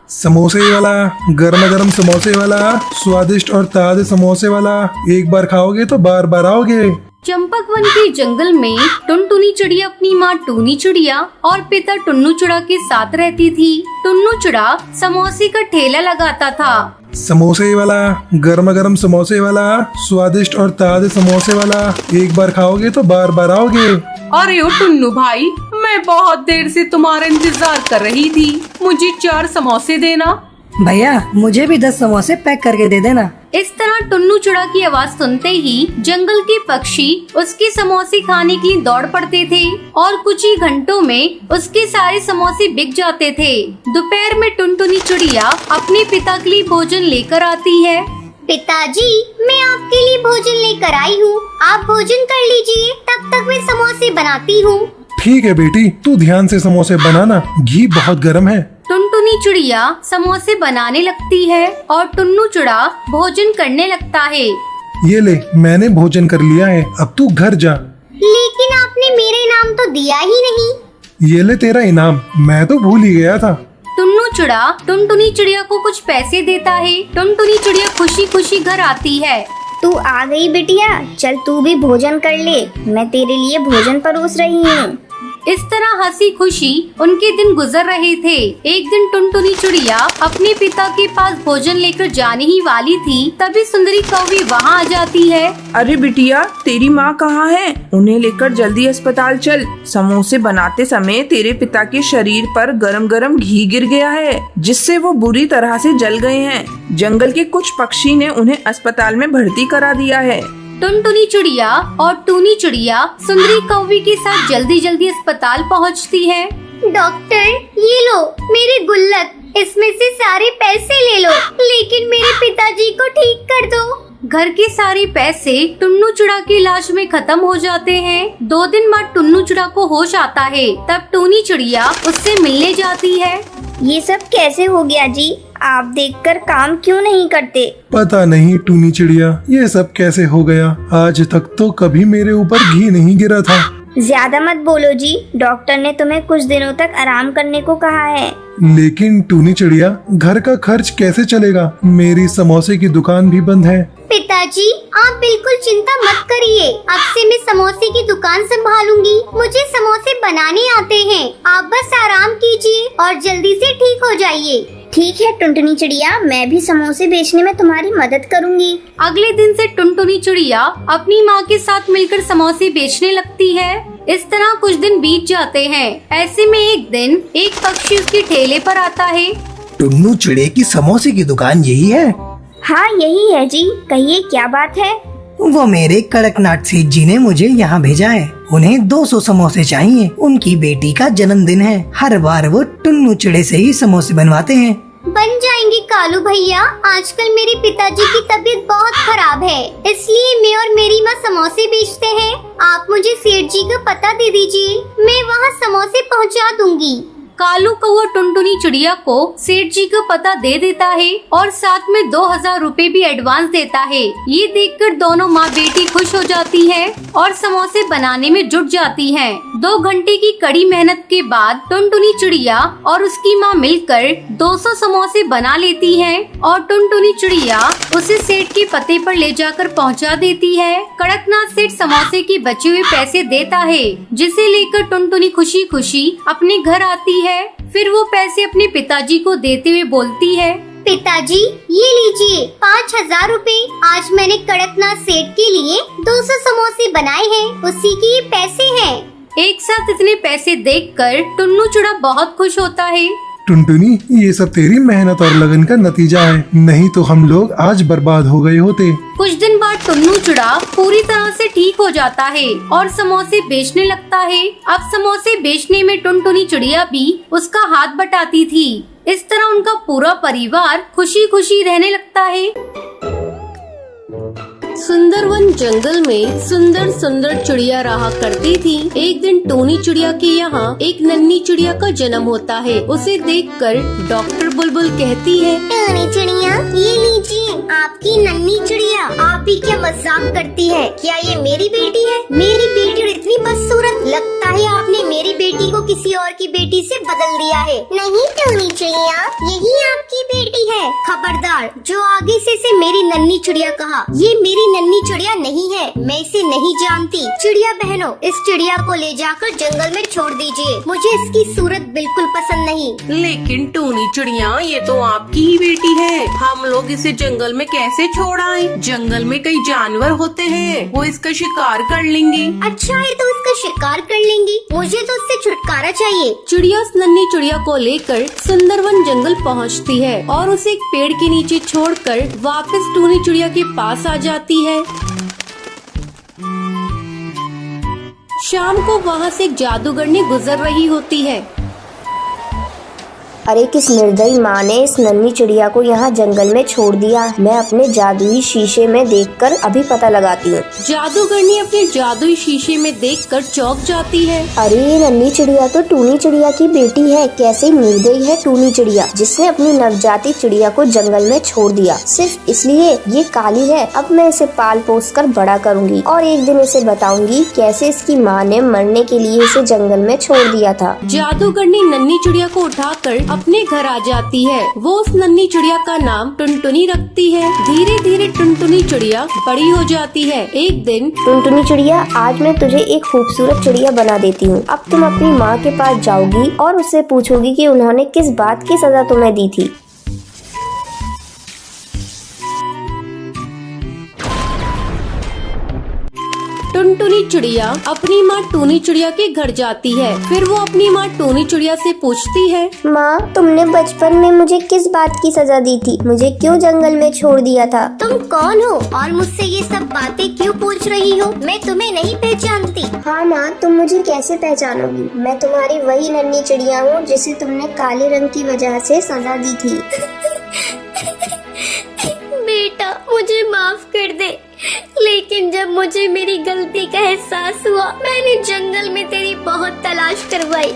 समोसे वाला, गर्मा गर्म समोसे वाला, स्वादिष्ट और ताजे समोसे वाला। एक बार खाओगे तो बार बार आओगे। चंपकवन के जंगल में टुनटुनी चिड़िया अपनी माँ टूनी चिड़िया और पिता टुन्नू चिड़ा के साथ रहती थी। टुन्नू चिड़ा समोसे का ठेला लगाता था। समोसे वाला, गर्मा गर्म समोसे वाला, स्वादिष्ट और ताजे समोसे वाला। एक बार खाओगे तो बार बार आओगे। अरे ओ टुन्नू भाई, मैं बहुत देर से तुम्हारा इंतजार कर रही थी। मुझे 4 समोसे देना। भैया मुझे भी 10 समोसे पैक करके दे देना। इस तरह टुन्नू चिड़ा की आवाज सुनते ही जंगल के पक्षी उसके समोसे खाने के लिए दौड़ पड़ते थे और कुछ ही घंटों में उसके सारे समोसे बिक जाते थे। दोपहर में टुनटुनी चिड़िया अपने पिता के लिए भोजन लेकर आती है। पिताजी, मैं आपके लिए भोजन लेकर आई हूँ। आप भोजन कर लीजिए, तब तक मैं समोसे बनाती हूँ। ठीक है बेटी, तू ध्यान से समोसे बनाना, घी बहुत गर्म है। टुनटुनी चिड़िया समोसे बनाने लगती है और टुन्नू चिड़ा भोजन करने लगता है। ये ले, मैंने भोजन कर लिया है, अब तू घर जा। लेकिन आपने मेरे इनाम तो दिया ही नहीं। ये ले तेरा इनाम, मैं तो भूल ही गया था। टुन्नू चिड़ा टुनटुनी चिड़िया को कुछ पैसे देता है। टुनटुनी चिड़िया खुशी खुशी घर आती है। तू आ गई बिटिया, चल तू भी भोजन कर ले, मैं तेरे लिए भोजन परोस रही हूँ। इस तरह हंसी खुशी उनके दिन गुजर रहे थे। एक दिन टुनटुनी चिड़िया अपने पिता के पास भोजन लेकर जाने ही वाली थी, तभी सुंदरी कौवी वहाँ आ जाती है। अरे बिटिया, तेरी माँ कहाँ है? उन्हें लेकर जल्दी अस्पताल चल। समोसे बनाते समय तेरे पिता के शरीर पर गरम गरम घी गिर गया है, जिससे वो बुरी तरह से जल गए हैं। जंगल के कुछ पक्षी ने उन्हें अस्पताल में भर्ती करा दिया है। टुनटुनी चिड़िया और टूनी चिड़िया सुंदरी कौवी के साथ जल्दी जल्दी अस्पताल पहुँचती है। डॉक्टर, ये लो मेरी गुल्लक, इसमें से सारे पैसे ले लो, लेकिन मेरे पिताजी को ठीक कर दो। घर के सारे पैसे टुन्नू चिड़ा की लाश में खत्म हो जाते हैं। 2 दिन बाद टुन्नू चिड़ा को होश आता है, तब टूनी चिड़िया उससे मिलने जाती है। ये सब कैसे हो गया जी? आप देखकर काम क्यों नहीं करते? पता नहीं टूनी चिड़िया, ये सब कैसे हो गया। आज तक तो कभी मेरे ऊपर घी नहीं गिरा था। ज्यादा मत बोलो जी, डॉक्टर ने तुम्हें कुछ दिनों तक आराम करने को कहा है। लेकिन टूनी चिड़िया, घर का खर्च कैसे चलेगा? मेरी समोसे की दुकान भी बंद है। पिताजी, आप बिल्कुल चिंता मत करिए, अब से मैं समोसे की दुकान संभालूंगी। मुझे समोसे बनाने आते हैं, आप बस आराम कीजिए और जल्दी से ठीक हो जाइए। ठीक है टुनटुनी चिड़िया, मैं भी समोसे बेचने में तुम्हारी मदद करूंगी। अगले दिन से टुनटुनी चिड़िया अपनी माँ के साथ मिलकर समोसे बेचने लगती है। इस तरह कुछ दिन बीत जाते हैं। ऐसे में एक दिन एक पक्षी उसके ठेले पर आता है। टुन्नू चिड़े की समोसे की दुकान यही है? हाँ यही है जी, कहिए क्या बात है? वो मेरे कड़कनाथ सेठ जी ने मुझे यहाँ भेजा है। उन्हें 200 समोसे चाहिए, उनकी बेटी का जन्मदिन है। हर बार वो टुन्नू चिड़े से ही समोसे बनवाते हैं। बन जाएंगे कालू भैया, आजकल मेरे पिताजी की तबीयत बहुत खराब है, इसलिए मैं और मेरी माँ समोसे बेचते हैं। आप मुझे सेठ जी का पता दे दीजिए, मैं वहाँ समोसे पहुँचा दूंगी। कालू कौवा टुनटुनी चिड़िया को सेठ जी का पता दे देता है और साथ में 2000 रुपए भी एडवांस देता है। ये देखकर दोनों माँ बेटी खुश हो जाती है और समोसे बनाने में जुट जाती हैं। 2 घंटे की कड़ी मेहनत के बाद टुनटुनी चिड़िया और उसकी माँ मिलकर 200 समोसे बना लेती है और टुनटुनी चिड़िया उसे सेठ के पते पर ले जाकर पहुँचा देती है। कड़कनाथ सेठ समोसे के बचे हुए पैसे देता है, जिसे लेकर टुनटुनी खुशी खुशी अपने घर आती है। फिर वो पैसे अपने पिताजी को देते हुए बोलती है, पिताजी ये लीजिए 5000 रुपए। आज मैंने कड़कनाथ सेठ के लिए 200 समोसे बनाए हैं, उसी के ये पैसे हैं। एक साथ इतने पैसे देखकर टुन्नू चिड़ा बहुत खुश होता है। टुनटुनी, ये सब तेरी मेहनत और लगन का नतीजा है, नहीं तो हम लोग आज बर्बाद हो गए होते। कुछ दिन बाद टुन्नू चिड़ा पूरी तरह से ठीक हो जाता है और समोसे बेचने लगता है। अब समोसे बेचने में टुनटुनी चिड़िया भी उसका हाथ बटाती थी। इस तरह उनका पूरा परिवार खुशी खुशी रहने लगता है। सुंदरवन जंगल में सुंदर सुंदर चिड़िया रहा करती थी। एक दिन टूनी चिड़िया के यहाँ एक नन्ही चिड़िया का जन्म होता है। उसे देखकर डॉक्टर बुलबुल कहती है, टूनी चिड़िया, ये लीजिए आपकी नन्ही चिड़िया। आप ही क्या मजाक करती है? क्या ये मेरी बेटी है? मेरी बेटी इतनी बदसूरत, लगता है आपने मेरी बेटी को किसी और की बेटी से बदल दिया है। नहीं टूनी चिड़िया, यही आपकी बेटी है। खबरदार, जो आगे से मेरी नन्ही चिड़िया कहा, ये मेरी नन्ही चिड़िया नहीं है। मैं इसे नहीं जानती। चिड़िया बहनों, इस चिड़िया को ले जाकर जंगल में छोड़ दीजिए। मुझे इसकी सूरत बिल्कुल पसंद नहीं। लेकिन टूनी चिड़िया, ये तो आपकी ही बेटी है। हम लोग इसे जंगल में कैसे छोड़ आए? जंगल में कई जानवर होते हैं, वो इसका शिकार कर लेंगे। अच्छा है तो इसका शिकार कर लेंगी। मुझे तो उससे छुटकारा चाहिए। चिड़िया उस नन्ही चिड़िया को लेकर सुंदरवन जंगल पहुंचती है और उसे एक पेड़ के नीचे छोड़कर वापस टूनी चिड़िया के पास आ जाती है। शाम को वहाँ से एक जादूगरनी गुजर रही होती है। अरे किस निर्दयी माँ ने इस नन्ही चिड़िया को यहाँ जंगल में छोड़ दिया। मैं अपने जादुई शीशे में देखकर अभी पता लगाती हूँ। जादूगरनी अपने जादुई शीशे में देखकर चौंक जाती है। अरे ये नन्ही चिड़िया तो टूनी चिड़िया की बेटी है। कैसे निर्दयी है टूनी चिड़िया, जिसने अपनी नवजाती चिड़िया को जंगल में छोड़ दिया सिर्फ इसलिए ये काली है। अब मैं इसे पाल पोस कर बड़ा करूँगी और एक दिन इसे बताऊंगी कैसे इसकी माँ ने मरने के लिए इसे जंगल में छोड़ दिया था। जादूगरनी नन्ही चिड़िया को उठाकर अपने घर आ जाती है। वो उस नन्ही चिड़िया का नाम टुनटुनी रखती है। धीरे धीरे टुनटुनी चिड़िया बड़ी हो जाती है। एक दिन, टुनटुनी चिड़िया, आज मैं तुझे एक खूबसूरत चिड़िया बना देती हूँ। अब तुम अपनी माँ के पास जाओगी और उससे पूछोगी कि उन्होंने किस बात की सजा तुम्हें दी थी। टुनटुनी चिड़िया अपनी माँ टूनी चिड़िया के घर जाती है। फिर वो अपनी माँ टूनी चिड़िया से पूछती है, माँ, तुमने बचपन में मुझे किस बात की सजा दी थी? मुझे क्यों जंगल में छोड़ दिया था? तुम कौन हो और मुझसे ये सब बातें क्यों पूछ रही हो? मैं तुम्हें नहीं पहचानती। हाँ माँ, तुम मुझे कैसे पहचानोगी? मैं तुम्हारी वही नन्ही चिड़िया हूँ जिसे तुमने काले रंग की वजह से सजा दी थी। बेटा, मुझे माफ कर दे। लेकिन जब मुझे मेरी गलती का एहसास हुआ, मैंने जंगल में तेरी बहुत तलाश करवाई,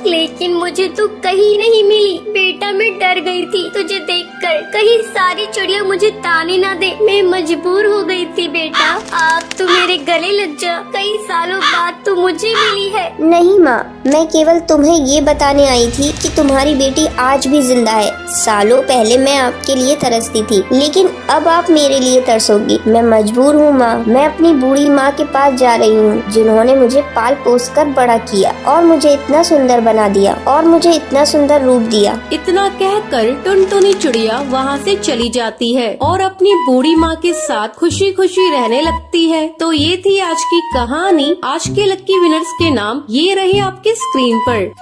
लेकिन मुझे तू कहीं नहीं मिली। बेटा, मैं डर गई थी तुझे देखकर, कहीं सारी चिड़िया मुझे ताने ना दे। मैं मजबूर हो गई थी बेटा। आप तो मेरे गले लग जा। कई सालों बाद तू मुझे मिली है। नहीं माँ, मैं केवल तुम्हें ये बताने आई थी कि तुम्हारी बेटी आज भी जिंदा है। सालों पहले मैं आपके लिए तरसती थी, लेकिन अब आप मेरे लिए तरसोगी। मैं मजबूर हूँ माँ। मैं अपनी बूढ़ी माँ के पास जा रही हूँ, जिन्होंने मुझे पाल पोस कर बड़ा किया और मुझे इतना सुंदर बना दिया और मुझे इतना सुंदर रूप दिया। इतना कहकर टुनटुनी चिड़िया वहाँ से चली जाती है और अपनी बूढ़ी माँ के साथ खुशी खुशी रहने लगती है। तो ये थी आज की कहानी। आज के लक्की विनर्स के नाम ये रहे आपके स्क्रीन पर।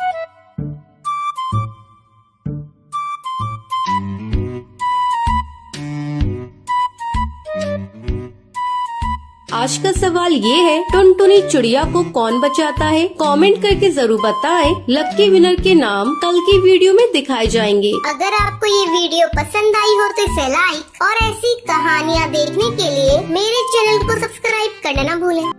आज का सवाल ये है, टुनटुनी चिड़िया को कौन बचाता है? कमेंट करके जरूर बताएं। लक्की विनर के नाम कल की वीडियो में दिखाए जाएंगे। अगर आपको ये वीडियो पसंद आई हो तो इसे लाइक और ऐसी कहानियाँ देखने के लिए मेरे चैनल को सब्सक्राइब करना ना भूलें।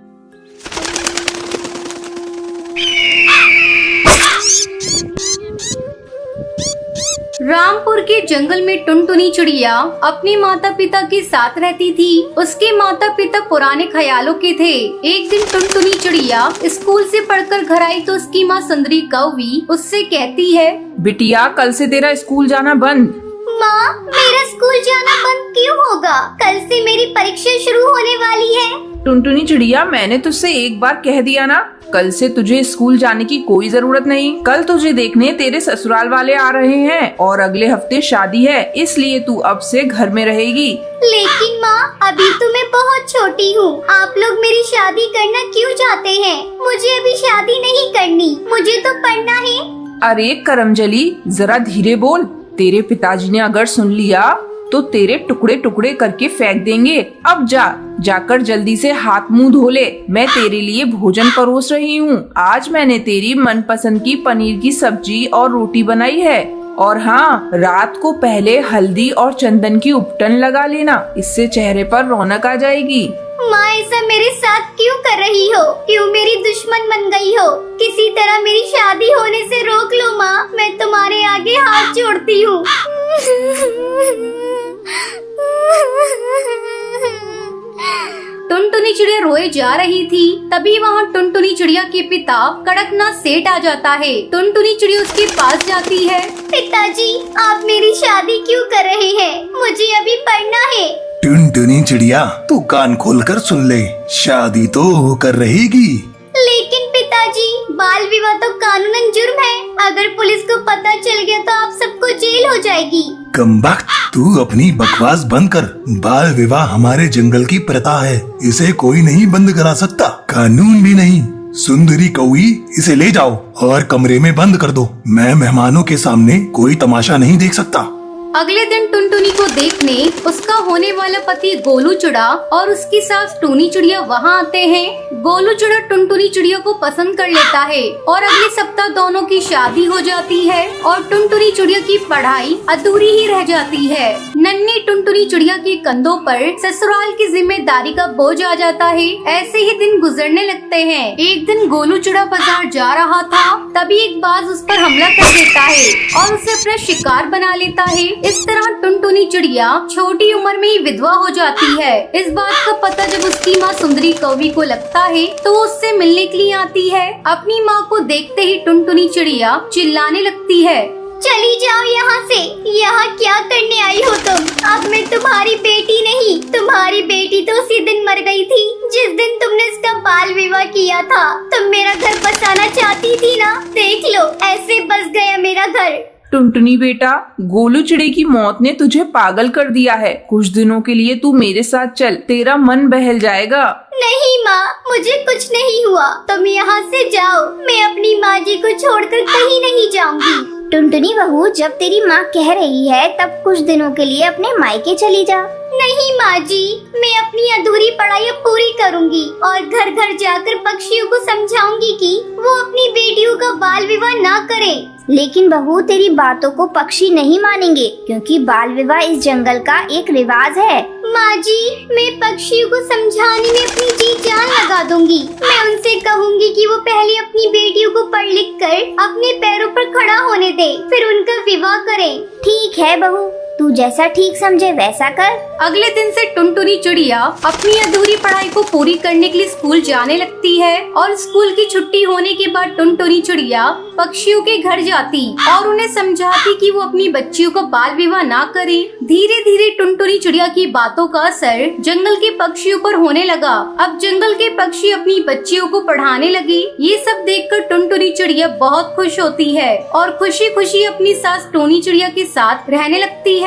रामपुर के जंगल में टुनटुनी चिड़िया अपने माता पिता के साथ रहती थी। उसके माता पिता पुराने ख्यालों के थे। एक दिन टुनटुनी चिड़िया स्कूल से पढ़कर घर आई तो उसकी माँ सुंदरी कौवी उससे कहती है, बिटिया, कल से तेरा स्कूल जाना बंद। माँ, मेरा स्कूल जाना बंद क्यों होगा? कल से मेरी परीक्षा शुरू होने वाली है। टुनटुनी चिड़िया, मैंने तुझसे एक बार कह दिया ना, कल से तुझे स्कूल जाने की कोई जरूरत नहीं। कल तुझे देखने तेरे ससुराल वाले आ रहे हैं और अगले हफ्ते शादी है, इसलिए तू अब से घर में रहेगी। लेकिन माँ, अभी तो मैं बहुत छोटी हूँ। आप लोग मेरी शादी करना क्यों चाहते हैं? मुझे अभी शादी नहीं करनी, मुझे तो पढ़ना है। अरे करमजली, जरा धीरे बोल। तेरे पिताजी ने अगर सुन लिया तो तेरे टुकड़े टुकड़े करके फेंक देंगे। अब जाकर जल्दी से हाथ मुंह धो ले। मैं तेरे लिए भोजन परोस रही हूँ। आज मैंने तेरी मनपसंद की पनीर की सब्जी और रोटी बनाई है। और हाँ, रात को पहले हल्दी और चंदन की उपटन लगा लेना, इससे चेहरे पर रौनक आ जाएगी। माँ ऐसा मेरे साथ क्यों कर रही हो? क्यों मेरी दुश्मन बन गई हो? किसी तरह मेरी शादी होने से रोक लो माँ, मैं तुम्हारे आगे हाथ जोड़ती हूँ। टुनटुनी चिड़िया रोए जा रही थी, तभी वहाँ टुनटुनी चिड़िया के पिता कड़कनाथ सेठ आ जाता है। टुनटुनी चिड़िया उसके पास जाती है। पिताजी, आप मेरी शादी क्यों कर रहे हैं? मुझे अभी पढ़ना है। टुनटुनी चिड़िया, तू कान खोलकर सुन ले, शादी तो होकर रहेगी। लेकिन पिताजी, बाल विवाह तो कानूनन जुर्म है। अगर पुलिस को पता चल गया तो आप सबको जेल हो जाएगी। कमबख्त, तू अपनी बकवास बंद कर। बाल विवाह हमारे जंगल की प्रथा है, इसे कोई नहीं बंद करा सकता, कानून भी नहीं। सुंदरी कौई, इसे ले जाओ और कमरे में बंद कर दो। मैं मेहमानों के सामने कोई तमाशा नहीं देख सकता। अगले दिन टुनटुनी को देखने उसका होने वाला पति गोलू चिड़ा और उसकी सास टूनी चिड़िया वहाँ आते हैं। गोलू चिड़ा टुनटुनी चिड़िया को पसंद कर लेता है और अगले सप्ताह दोनों की शादी हो जाती है और टुनटुनी चिड़िया की पढ़ाई अधूरी ही रह जाती है। नन्ही टुनटुनी चिड़िया के कंधों पर ससुराल की जिम्मेदारी का बोझ आ जाता है। ऐसे ही दिन गुजरने लगते हैं। एक दिन गोलू चिड़ा बाजार जा रहा था, तभी एक बाज उस पर हमला कर देता है और उसे अपना शिकार बना लेता है। इस तरह टुनटुनी चिड़िया छोटी उम्र में ही विधवा हो जाती है। इस बात का पता जब उसकी माँ सुंदरी कौवी को लगता है तो वो उससे मिलने के लिए आती है। अपनी माँ को देखते ही टुनटुनी चिड़िया चिल्लाने लगती है, चली जाओ यहाँ से। यहाँ क्या करने आई हो तुम? अब मैं तुम्हारी बेटी नहीं, तुम्हारी बेटी तो उसी दिन मर गई थी जिस दिन तुमने इसका बाल विवाह किया था। तुम मेरा घर बसाना चाहती थी ना, देख लो ऐसे बस गया मेरा घर। टुनटुनी बेटा, गोलू चिड़े की मौत ने तुझे पागल कर दिया है। कुछ दिनों के लिए तू मेरे साथ चल, तेरा मन बहल जाएगा। नहीं माँ, मुझे कुछ नहीं हुआ, तुम यहाँ से जाओ। मैं अपनी माँ जी को छोड़कर कहीं नहीं जाऊंगी। टुनटुनी बहू, जब तेरी माँ कह रही है तब कुछ दिनों के लिए अपने मायके चली जा। नहीं माँ जी, मैं अपनी अधूरी पढ़ाई पूरी करूंगी और घर घर जाकर पक्षियों को समझाऊंगी कि वो अपनी बेटियों का बाल विवाह ना करें। लेकिन बहू, तेरी बातों को पक्षी नहीं मानेंगे, क्योंकि बाल विवाह इस जंगल का एक रिवाज है। माँ जी, मैं पक्षियों को समझाने में अपनी जी जान लगा दूंगी। मैं उनसे कहूँगी कि वो पहले अपनी बेटियों को पढ़ लिख कर अपने पैरों पर खड़ा होने दे, फिर उनका विवाह करें। ठीक है बहू, तू जैसा ठीक समझे वैसा कर। अगले दिन से टुनटुनी चिड़िया अपनी अधूरी पढ़ाई को पूरी करने के लिए स्कूल जाने लगती है और स्कूल की छुट्टी होने के बाद टुनटुनी चिड़िया पक्षियों के घर जाती और उन्हें समझाती कि वो अपनी बच्चियों का बाल विवाह ना करें। धीरे धीरे टुनटुनी चिड़िया की बातों का असर जंगल के पक्षियों पर होने लगा। अब जंगल के पक्षी अपनी बच्चियों को पढ़ाने लगे। ये सब देखकर टुनटुनी चिड़िया बहुत खुश होती है और खुशी खुशी अपनी सास टूनी चिड़िया के साथ रहने लगती है।